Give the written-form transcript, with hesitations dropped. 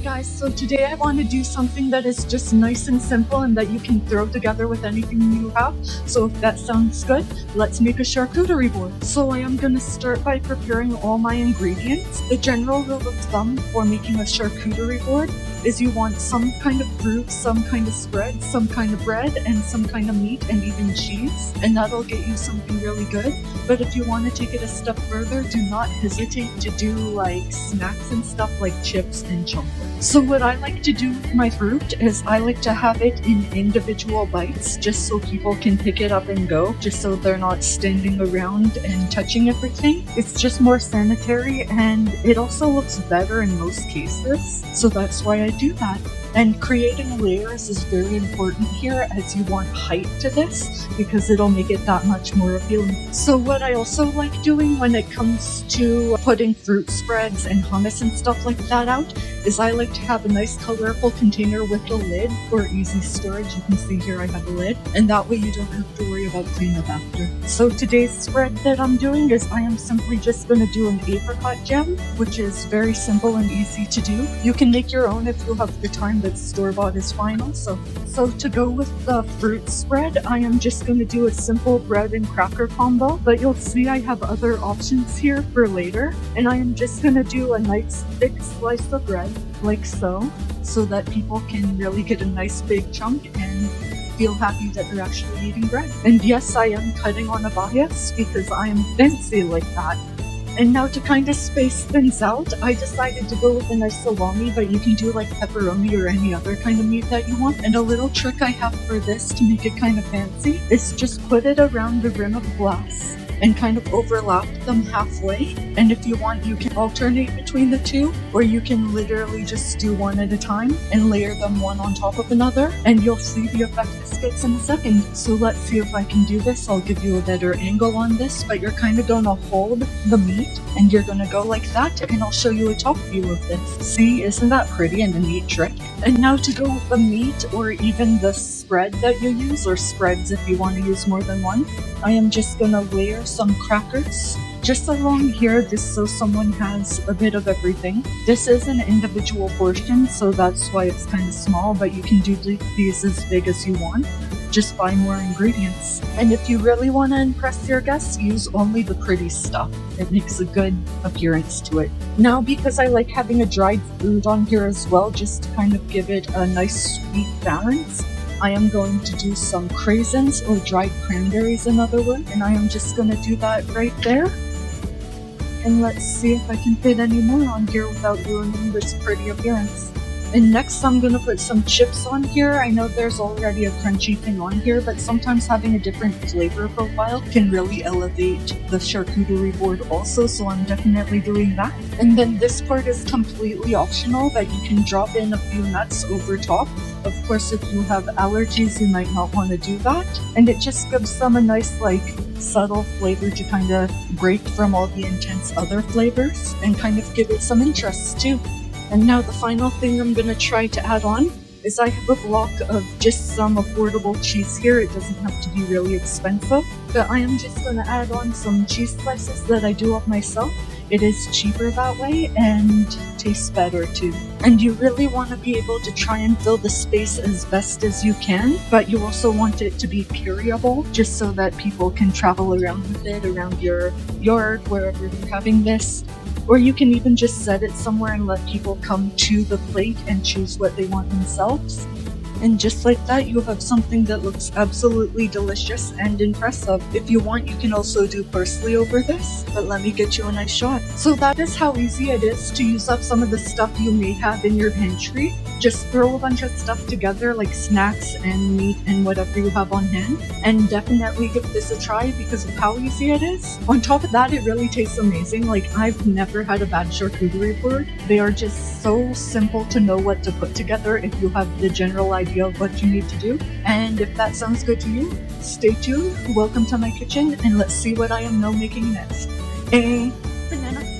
guys, so today I want to do something that is just nice and simple and that you can throw together with anything you have. So if that sounds good, let's make a charcuterie board. So I am going to start by preparing all my ingredients. The general rule of thumb for making a charcuterie board is you want some kind of fruit, some kind of spread, some kind of bread, and some kind of meat and even cheese, and that'll get you something really good. But if you want to take it a step further, do not hesitate to do like snacks and stuff like chips and chocolate. So what I like to do with my fruit is I like to have it in individual bites just so people can pick it up and go, just so they're not standing around and touching everything. It's just more sanitary and it also looks better in most cases. So that's why I do that. And creating layers is very important here as you want height to this because it'll make it that much more appealing. So what I also like doing when it comes to putting fruit spreads and hummus and stuff like that out is I like to have a nice colorful container with a lid for easy storage. You can see here I have a lid, and that way you don't have to worry about cleanup after. So today's spread that I'm doing is I am simply just going to do an apricot jam, which is very simple and easy to do. You can make your own if you have the time, but store-bought is fine also. So to go with the fruit spread, I am just going to do a simple bread and cracker combo, but you'll see I have other options here for later. And I am just going to do a nice thick slice of bread, like so that people can really get a nice big chunk and feel happy that they're actually eating bread. And yes, I am cutting on a bias because I am fancy like that. And now to kind of space things out, I decided to go with a nice salami, but you can do like pepperoni or any other kind of meat that you want. And a little trick I have for this to make it kind of fancy is just put it around the rim of glass and kind of overlap them halfway. And if you want, you can alternate between the two, or you can literally just do one at a time and layer them one on top of another, and you'll see the effect this gets in a second. So let's see if I can do this. I'll give you a better angle on this, but you're kind of gonna hold the meat and you're gonna go like that, and I'll show you a top view of this. See, isn't that pretty and a neat trick? And now to go with the meat or even the spread that you use, or spreads if you want to use more than one, I am just gonna layer some crackers just along here, just so someone has a bit of everything. This is an individual portion, so that's why it's kind of small, but you can do these as big as you want. Just buy more ingredients. And if you really want to impress your guests, use only the pretty stuff. It makes a good appearance to it. Now, because I like having a dried fruit on here as well, just to kind of give it a nice sweet balance, I am going to do some craisins, or dried cranberries in other words, and I am just going to do that right there. And let's see if I can fit any more on here without ruining this pretty appearance. And next I'm going to put some chips on here. I know there's already a crunchy thing on here, but sometimes having a different flavor profile can really elevate the charcuterie board also, so I'm definitely doing that. And then this part is completely optional, but you can drop in a few nuts over top. Of course, if you have allergies, you might not want to do that. And it just gives them a nice, like, subtle flavor to kind of break from all the intense other flavors and kind of give it some interest too. And now the final thing I'm going to try to add on is I have a block of just some affordable cheese here. It doesn't have to be really expensive, but I am just going to add on some cheese slices that I do up myself. It is cheaper that way and tastes better too. And you really want to be able to try and fill the space as best as you can, but you also want it to be carryable just so that people can travel around with it around your yard, wherever you're having this. Or you can even just set it somewhere and let people come to the plate and choose what they want themselves. And just like that, you have something that looks absolutely delicious and impressive. If you want, you can also do parsley over this, but let me get you a nice shot. So that is how easy it is to use up some of the stuff you may have in your pantry. Just throw a bunch of stuff together like snacks and meat and whatever you have on hand, and definitely give this a try because of how easy it is. On top of that, it really tastes amazing. Like, I've never had a bad charcuterie board. They are just so simple to know what to put together if you have the general idea of what you need to do. And if that sounds good to you, stay tuned. Welcome to my kitchen, and let's see what I am now making next. A banana.